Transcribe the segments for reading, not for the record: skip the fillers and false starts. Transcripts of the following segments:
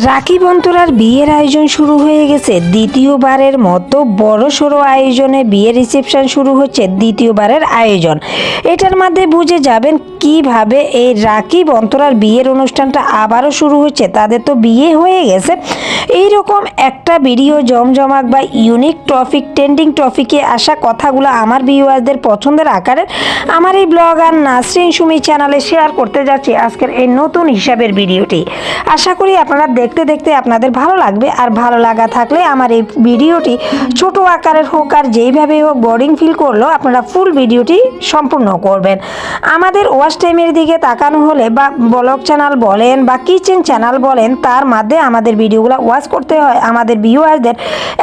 রাখি বন্ধুরার বিয়ের আয়োজন শুরু হয়ে গেছে। দ্বিতীয়বারের মতো বড়সড় আয়োজনে বিয়ের রিসেপশন শুরু হচ্ছে। দ্বিতীয়বারের আয়োজন, এটার মধ্যে বুঝে যাবেন কিভাবে এই রাখি বন্ধুরার বিয়ের অনুষ্ঠানটা আবারও শুরু হচ্ছে। তাদের তো বিয়ে হয়ে গেছে, এইরকম একটা ভিডিও জমজমাক বা ইউনিক টপিক, ট্রেন্ডিং টপিকে আসা কথাগুলো আমার ভিউয়ারদের পছন্দের আকারে আমার এই ব্লগার নাসরিন সুমি চ্যানেলে শেয়ার করতে যাচ্ছি আজকের এই নতুন হিসাবের ভিডিওটি। আশা করি আপনারা দেখতে দেখতে আপনাদের ভালো লাগবে। আর ভালো লাগা থাকলে আমার এই ভিডিওটি ছোট আকারের হোক আর যেইভাবে হোক বোরিং ফিল করলেও আপনারা ফুল ভিডিওটি সম্পূর্ণ করবেন। আমাদের ওয়াচ টাইমের দিকে তাকানো হলে বা ব্লগ চ্যানেল বলেন বা কিচেন চ্যানেল বলেন, তার মধ্যে আমাদের ভিডিওগুলো ওয়াচ করতে হয় আমাদের ভিউয়ারদের,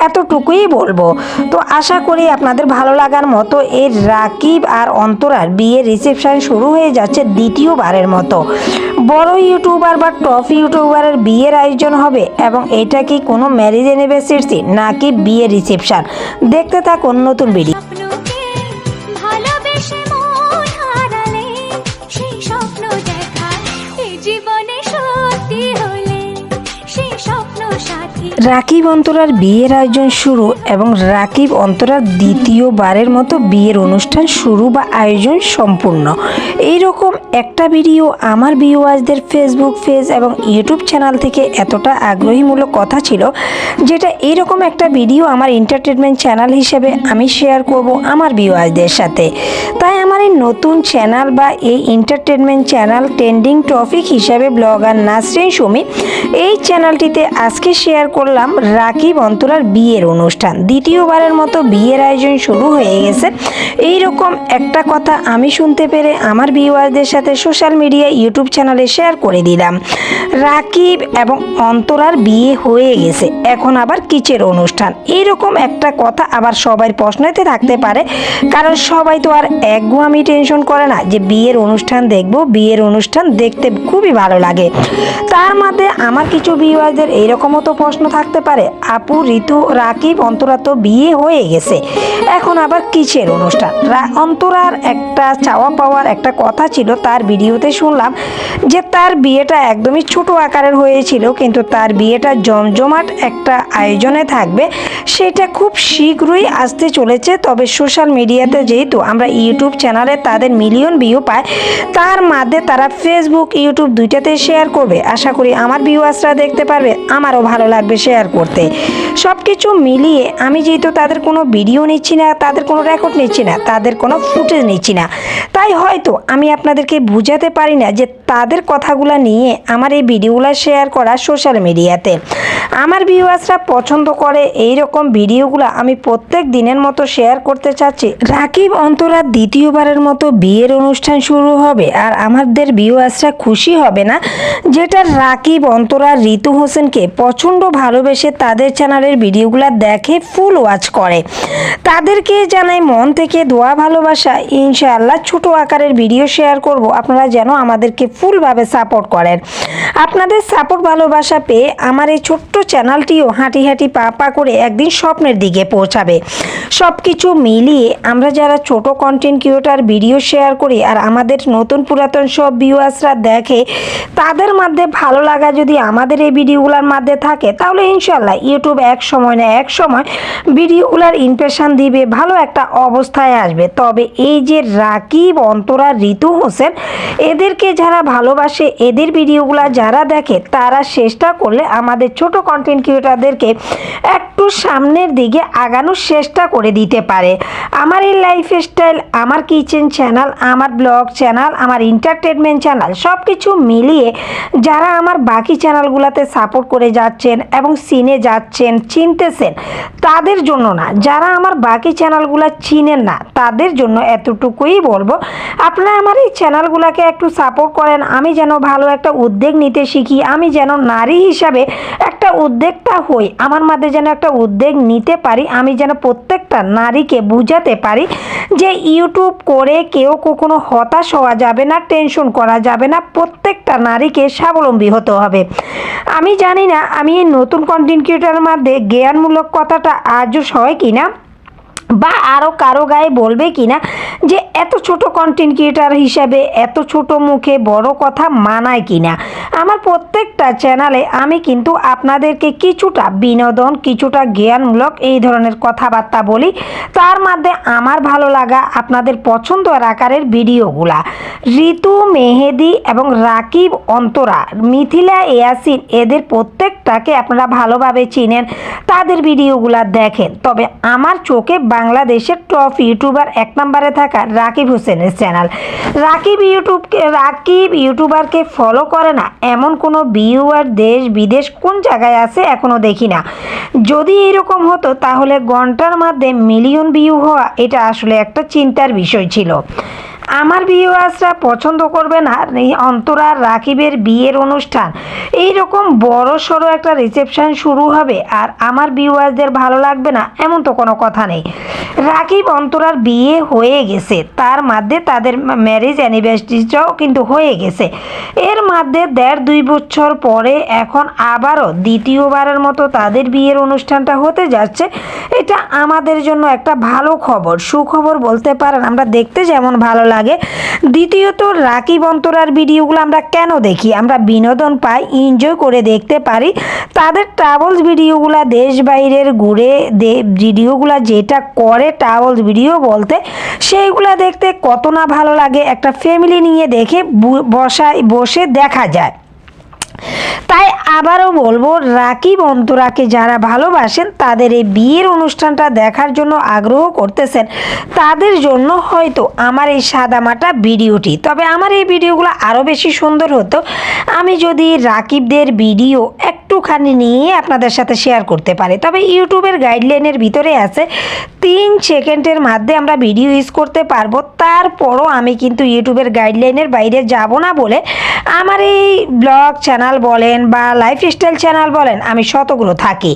এতটুকুই বলবো। তো আশা করি আপনাদের ভালো লাগার মতো এই রাকিব আর অন্তরার বিয়ের রিসেপশন শুরু হয়ে যাচ্ছে দ্বিতীয়বারের মতো। বড় ইউটিউবার বা টপ ইউটিউবারের বিয়ের আয়োজন হবে এবং এটা কি কোনো ম্যারেজ অ্যানিভার্সারি নাকি বিয়ের রিসেপশন, দেখতে থাকুন নতুন ভিডিও। রাকিব অন্তরার বিয়ের আয়োজন শুরু এবং রাকিব অন্তরার দ্বিতীয়বারের মতো বিয়ের অনুষ্ঠান শুরু বা আয়োজন সম্পূর্ণ, এইরকম একটা ভিডিও আমার ভিউয়ারদের ফেসবুক পেজ এবং ইউটিউব চ্যানেল থেকে এতটা আগ্রহীমূলক কথা ছিল, যেটা এইরকম একটা ভিডিও আমার এন্টারটেনমেন্ট চ্যানেল হিসেবে আমি শেয়ার করব আমার ভিউয়ারদের সাথে। তাই আমার এই নতুন চ্যানেল বা এই এন্টারটেনমেন্ট চ্যানেল ট্রেন্ডিং টপিক হিসাবে ব্লগার নাসরিন সুমি, এই চ্যানেলটিতে আজকে শেয়ার করলাম রাকিব অন্তরার বিয়ের অনুষ্ঠান। দ্বিতীয়বারের মতো বিয়ের আয়োজন শুরু হয়ে গেছে, এইরকম একটা কথা আমি শুনতে পেরে আমার ভিউয়ারদের সাথে সোশ্যাল মিডিয়া ইউটিউব চ্যানেলে শেয়ার করে দিলাম। রাকিব এবং অন্তরার বিয়ে হয়ে গেছে, এখন আবার কিসের অনুষ্ঠান, এইরকম একটা কথা আবার সবার প্রশ্নতে থাকতে পারে। কারণ সবাই তো আর একগুয়ামি টেনশন করে না যে বিয়ের অনুষ্ঠান দেখব, বিয়ের অনুষ্ঠান দেখতে খুবই ভালো লাগে। তার মধ্যে আমার কিছু ভিউয়ারদের এইরকমও তো প্রশ্ন থাকতে পারে, আপু ঋতু রাকিব অন্তরা তো বিয়ে হয়ে গেছে, এখন আবার কিসের অনুষ্ঠান। অন্তরার একটা চাওয়া পাওয়ার একটা কথা ছিল, তার ভিডিওতে শুনলাম যে তার বিয়েটা একদমই ছোট আকারের হয়েছিল, কিন্তু তার বিয়েটা জমজমাট একটা আয়োজনে থাকবে, সেটা খুব শীঘ্রই আসতে চলেছে। তবে সোশ্যাল মিডিয়াতে যেহেতু আমরা ইউটিউব চ্যানেলে তাদের মিলিয়ন ভিউ পায়, তার মধ্যে তারা ফেসবুক ইউটিউব দুইটাতে শেয়ার করবে। আশা করি আমার ভিউয়ার্সরা দেখতে পারবে, আমারও ভালো লাগবে শেয়ার করতে। সব কিছু মিলিয়ে আমি যেহেতু তাদের কোনো ভিডিও নিচ্ছি না, তাদের কোনো রেকর্ড নিচ্ছি না, তাদের কোনো ফুটেজ নিচ্ছি না, তাই হয়তো আমি আপনাদেরকে বুঝাতে পারি না যে তাদের কথাগুলো নিয়ে আমার এই ভিডিওগুলো শেয়ার করা সোশ্যাল মিডিয়াতে। আমার ভিউয়ার্সরা পছন্দ করে এই রকম ভিডিওগুলো আমি প্রত্যেক দিনের মতো শেয়ার করতে চাচ্ছি। রাকিব অন্তরার দ্বিতীয়বারের মতো বিয়ের অনুষ্ঠান শুরু হবে আর আমাদের ভিউয়ার্সরা খুশি হবে না, যেটা রাকিব অন্তরা ঋতু হোসেনকে প্রচণ্ড ভালোবেসে তাদের চ্যানেলের ভিডিওগুলো দেখে ফুল ওয়াচ করে। তাদেরকে জানাই মন থেকে দোয়া ভালোবাসা, ইনশাআল্লাহ ছোট আকারের ভিডিও শেয়ার করব, আপনারা যেন আমাদেরকে ফুলভাবে সাপোর্ট করেন। আপনাদের সাপোর্ট ভালোবাসা পেয়ে আমার এই ছোট্ট চ্যানেলটিও হাঁটি হাঁটি পা পা করে একদিন স্বপ্নের দিকে পৌঁছাবে। সব কিছু মিলিয়ে আমরা যারা ছোট কন্টেন্ট ক্রিয়েটর ভিডিও শেয়ার করি আর আমাদের নতুন পুরাতন সব ভিউয়ার্সরা দেখে, তাদের মধ্যে ভালো লাগা যদি আমাদের এই ভিডিওগুলোর মধ্যে থাকে, তাহলে ইনশাল্লাহ ইউটিউব এক সময় না এক সময় ভিডিওগুলোর ইমপ্রেশন দিবে, ভালো একটা অবস্থায় আসবে। তবে এই যে রাকিব অন্তরা ঋতু হোসেন, এদেরকে যারা ভালোবাসে, এদের ভিডিওগুলো যারা দেখে, তারা চেষ্টা করলে আমাদের ছোট কন্টেন্ট ক্রিয়েটরদেরকে একটু সামনের দিকে আগানোর চেষ্টা করে দিতে পারে। আমার এই লাইফস্টাইল, আমার কিচেন চ্যানেল, আমার ব্লগ চ্যানেল, আমার এন্টারটেনমেন্ট চ্যানেল সব কিছু মিলিয়ে যারা আমার বাকি চ্যানেলগুলোতে সাপোর্ট করে যাচ্ছেন এবং চিনে যাচ্ছেন, চিনতেছেন, তাদের জন্য না, যারা আমার বাকি চ্যানেলগুলো চিনেন না তাদের জন্য এতটুকুই বলবো, আপনারা আমার এই চ্যানেলগুলোকে একটু সাপোর্ট করেন। আমি যেন ভালো একটা উদ্যোগ নিতে শিখি, আমি যেন নারী হিসাবে একটা উদ্যোক্তা হই, আমার মধ্যে যেন একটা উদ্যোগ নিতে পারি, আমি যেন প্রত্যেকটা নারীকে বুঝাতে পারি যে ইউটিউব করে কেউ কখনো হতাশ হওয়া যাবে না, টেনশন করা যাবে না, প্রত্যেকটা নারীকে স্বাবলম্বী হতে হবে। আমি জানি না আমি এই নতুন কন্টেন্ট ক্রিয়েটরের মধ্যে জ্ঞানমূলক কথাটা আজও হয় কিনা, বা আরও কারো গায়ে বলবে কি না যে এত ছোট কন্টেন্ট ক্রিয়েটার হিসাবে এত ছোট মুখে বড় কথা মানায় কি না। আমার প্রত্যেকটা চ্যানেলে আমি কিন্তু আপনাদেরকে কিছুটা বিনোদন কিছুটা জ্ঞানমূলক এই ধরনের কথাবার্তা বলি, তার মধ্যে আমার ভালো লাগা আপনাদের পছন্দের আকারের ভিডিওগুলা। ঋতু, মেহেদি এবং রাকিব, অন্তরা, মিথিলা, ইয়াসিন এদের প্রত্যেকটাকে আপনারা ভালোভাবে চিনেন, তাদের ভিডিওগুলা দেখেন। তবে আমার চোখে বাংলাদেশের টপ ইউটিউবার 1 নম্বরে থাকা রাকিব হোসেনের চ্যানেল। রাকিব ইউটিউবারকে ফলো করে না এমন কোনো ভিউয়ার দেশ বিদেশ কোন জায়গায় আছে এখনও দেখি না। যদি এরকম হতো তাহলে ঘন্টার মধ্যে মিলিয়ন ভিউ হওয়া এটা আসলে একটা চিন্তার বিষয় ছিল। আমার ভিউয়ার্সরা পছন্দ করবে না অন্তরা রাকিবের বিয়ের অনুষ্ঠান এইরকম বড় সড়ো একটা রিসেপশন শুরু হবে আর আমার ভিউয়ার্সদের ভালো লাগবে না, এমন তো কোনো কথা নেই। রাকিব অন্তরার বিয়ে হয়ে গেছে, তার মধ্যে তাদের ম্যারেজ অ্যানিভার্সারিটাও কিন্তু হয়ে গেছে। এর মধ্যে 1.5-2 বছর পরে এখন আবারও দ্বিতীয়বারের মতো তাদের বিয়ের অনুষ্ঠানটা হতে যাচ্ছে। এটা আমাদের জন্য একটা ভালো খবর, সুখবর বলতে পারেন। আমরা দেখতে যেমন ভালো লাগে, দ্বিতীয়ত রাকিব অন্তরার ভিডিওগুলো আমরা কেন দেখি, আমরা বিনোদন পাই, এনজয় করে দেখতে পারি। তাদের ট্রাভেলস ভিডিওগুলো দেশ বাইরের ঘুরে ভিডিওগুলো যেটা করে ট্রাভেলস ভিডিও বলতে, সেইগুলো দেখতে কত না ভালো লাগে, একটা ফ্যামিলি নিয়ে দেখে বসে দেখা যায়। তাই আবারও বলবো রাকিব অন্তরাকে যারা ভালোবাসেন তাদের এই বিয়ের অনুষ্ঠানটা দেখার জন্য আগ্রহ করতেছেন, তাদের জন্য হয়তো আমার এই সাদামাটা ভিডিওটি। তবে আমার এই ভিডিওগুলো আরও বেশি সুন্দর হতো আমি যদি রাকিবদের ভিডিও একটুখানি নিয়ে আপনাদের সাথে শেয়ার করতে পারি। তবে ইউটিউবের গাইডলাইনের ভিতরে আছে 3 সেকেন্ডের মধ্যে আমরা ভিডিও ইউজ করতে পারবো। তারপরও আমি কিন্তু ইউটিউবের গাইডলাইনের বাইরে যাব না বলে আমার এই ব্লগ চ্যানেল বলেন বা লাইফস্টাইল চ্যানেল বলেন আমি শতগুলো থাকি।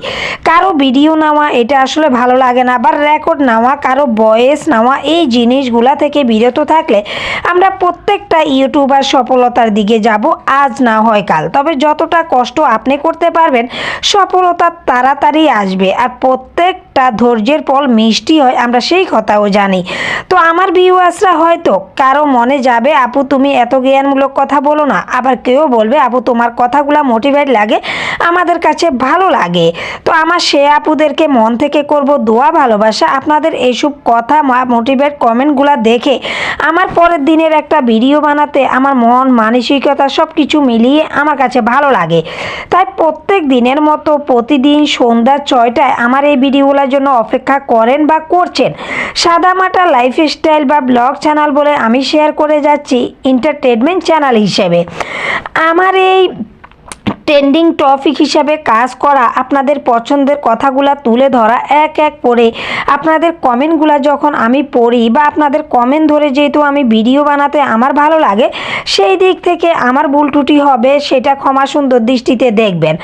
কারো ভিডিও নেওয়া এটা আসলে ভালো লাগে না, বা রেকর্ড নেওয়া, কারো ভয়েস নেওয়া, এই জিনিসগুলা থেকে বিরত থাকলে আমরা প্রত্যেকটা ইউটিউবার সফলতার দিকে যাব, আজ না হয় কাল। তবে যতটা কষ্ট আপনি করতে পারবেন সফলতা তাড়াতাড়ি আসবে, আর প্রত্যেকটা ধৈর্যের ফল মিষ্টি হয়, আমরা সেই কথাও জানি। তো আমার ভিউয়ার্সরা হয়তো কারো মনে যাবে আপু তুমি এত জ্ঞানমূলক কথা বলো না, আবার কেউ বলবে আপু তোমার কথাগুলো মোটিভেট লাগে, আমাদের কাছে ভালো লাগে। তো আমার সে আপুদেরকে মন থেকে করব দোয়া ভালোবাসা, আপনাদের এইসব কথা মোটিভেট কমেন্টগুলো দেখে আমার পরের দিনের একটা ভিডিও বানাতে আমার মন মানসিকতা সব কিছু মিলিয়ে আমার কাছে ভালো লাগে। তাই প্রত্যেক দিনের মতো প্রতিদিন সন্ধ্যা 6টায় আমার এই ভিডিওগুলোর জন্য অপেক্ষা করেন বা করছেন। সাদামাটা লাইফস্টাইল বা ব্লগ চ্যানেল বলে আমি শেয়ার করে যাচ্ছি এন্টারটেনমেন্ট চ্যানেল হিসেবে। আমার এই ট্রেন্ডিং টপিক হিসাবে কাজ করা, আপনাদের পছন্দের কথাগুলো তুলে ধরা, এক এক করে আপনাদের কমেন্টগুলো যখন আমি পড়ি বা আপনাদের কমেন্ট ধরে যেহেতু আমি ভিডিও বানাতে আমার ভালো লাগে, সেই দিক থেকে আমার ভুল ত্রুটি হবে সেটা ক্ষমা সুন্দর দৃষ্টিতে দেখবেন।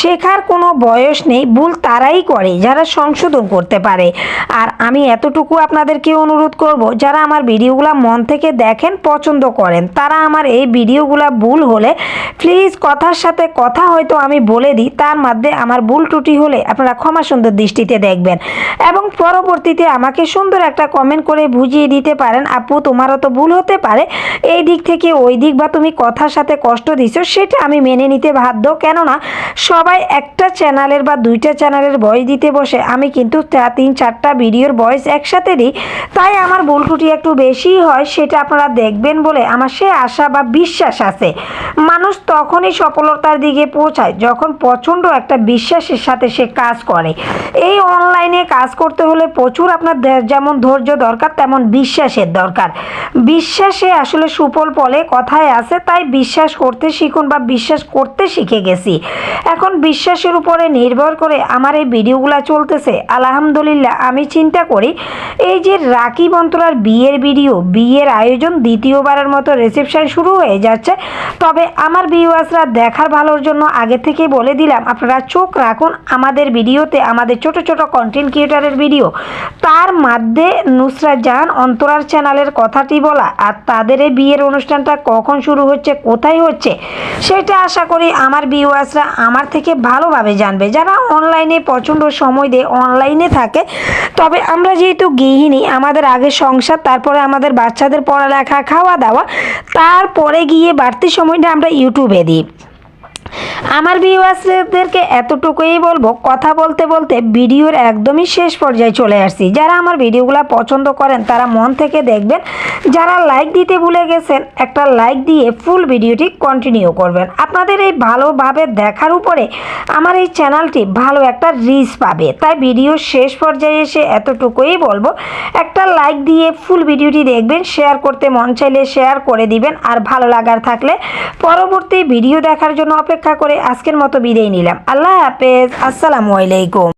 শেখার কোনো বয়স নেই, ভুল তারাই করে যারা সংশোধন করতে পারে। আর আমি এতটুকু আপনাদেরকে অনুরোধ করব, যারা আমার ভিডিওগুলো মন থেকে দেখেন পছন্দ করেন, তারা আমার এই ভিডিওগুলো ভুল হলে প্লিজ কথার সাথে কথা হয়তো আমি বলে দিই, তার মধ্যে আমার ভুল ত্রুটি হলে আপনারা ক্ষমা সুন্দর দৃষ্টিতে দেখবেন এবং পরবর্তীতে আমাকে সুন্দর একটা কমেন্ট করে বুঝিয়ে দিতে পারেন আপু তোমারও তো ভুল হতে পারে, এই দিক থেকে ওই দিক, বা তুমি কথার সাথে কষ্ট দিছো সেটা আমি মেনে নিতে বাধ্য। কেননা সবাই একটা চ্যানেলের বা 2টা চ্যানেলের ভয়েস দিতে বসে, আমি কিন্তু 3-4টা ভিডিওর ভয়েস একসাথে দিই, তাই আমার ভুল ত্রুটি একটু বেশি হয়, সেটা আপনারা দেখবেন বলে আমার সে আশা বা বিশ্বাস আছে। মানুষ তখনই সফলতার দিকে পৌঁছায় যখন প্রচণ্ড একটা বিশ্বাসের সাথে সে কাজ করে। এই অনলাইনে কাজ করতে হলে প্রচুর আপনার যেমন ধৈর্য দরকার তেমন বিশ্বাসের দরকার। বিশ্বাসে আসলে সুফল ফলে কথায় আছে, তাই বিশ্বাস করতে শিখুন বা বিশ্বাস করতে শিখে গেছি। এখন বিশ্বাসের উপরে নির্ভর করে আমার এই ভিডিওগুলো চলতেছে। আলহামদুলিল্লাহ আমি চিন্তা করি এই যে রাকিব অন্তরার বিয়ের ভিডিও, বিয়ের আয়োজন দ্বিতীয়বারের মতো রিসেপশন শুরু হয়ে যাচ্ছে। তবে আমার ভিউয়ার্সরা দেখার ভালোর জন্য আগে থেকে বলে দিলাম আপনারা চোখ রাখুন আমাদের ভিডিওতে, আমাদের ছোট ছোট কন্টেন্ট ক্রিয়েটারের ভিডিও, তার মধ্যে নুসরাত জাহান অন্তরার চ্যানেলের কথাটি বলা, আর তাদের এই বিয়ের অনুষ্ঠানটা কখন শুরু হচ্ছে কোথায় হচ্ছে সেটা আশা করি আমার ভিউয়ার্সরা আমার থেকে ভালোভাবে জানবে। যারা অনলাইনে প্রচণ্ড সময় দিয়ে অনলাইনে থাকে, তবে আমরা যেহেতু গৃহিণী, আমাদের আগে সংসার, তারপরে আমাদের বাচ্চাদের পড়ালেখা, খাওয়া দাওয়া, তারপরে গিয়ে বাড়তি সময়টা আমরা ইউটিউবে দিই। আমার ভিউয়ার্সদেরকে এতটুকুই বলবো, কথা বলতে বলতে ভিডিওর একদমই শেষ পর্যায়ে চলে আসছি। যারা আমার ভিডিওগুলো পছন্দ করেন তারা মন থেকে দেখবেন। যারা লাইক দিতে ভুলে গেছেন, একটা লাইক দিয়ে ফুল ভিডিওটি কন্টিনিউ করবেন। আপনাদের এই ভালোভাবে দেখার উপরে আমার এই চ্যানেলটি ভালো একটা রিচ পাবে। তাই ভিডিওর শেষ পর্যায়ে এসে এতটুকুই বলবো, একটা লাইক দিয়ে ফুল ভিডিওটি দেখবেন। শেয়ার করতে মন চাইলে শেয়ার করে দিবেন। আর ভালো লাগার থাকলে পরবর্তী ভিডিও দেখার জন্য অপেক্ষা করে আজকের মতো বিদায় নিলাম। আল্লাহ হাফেজ, আসসালামু আলাইকুম।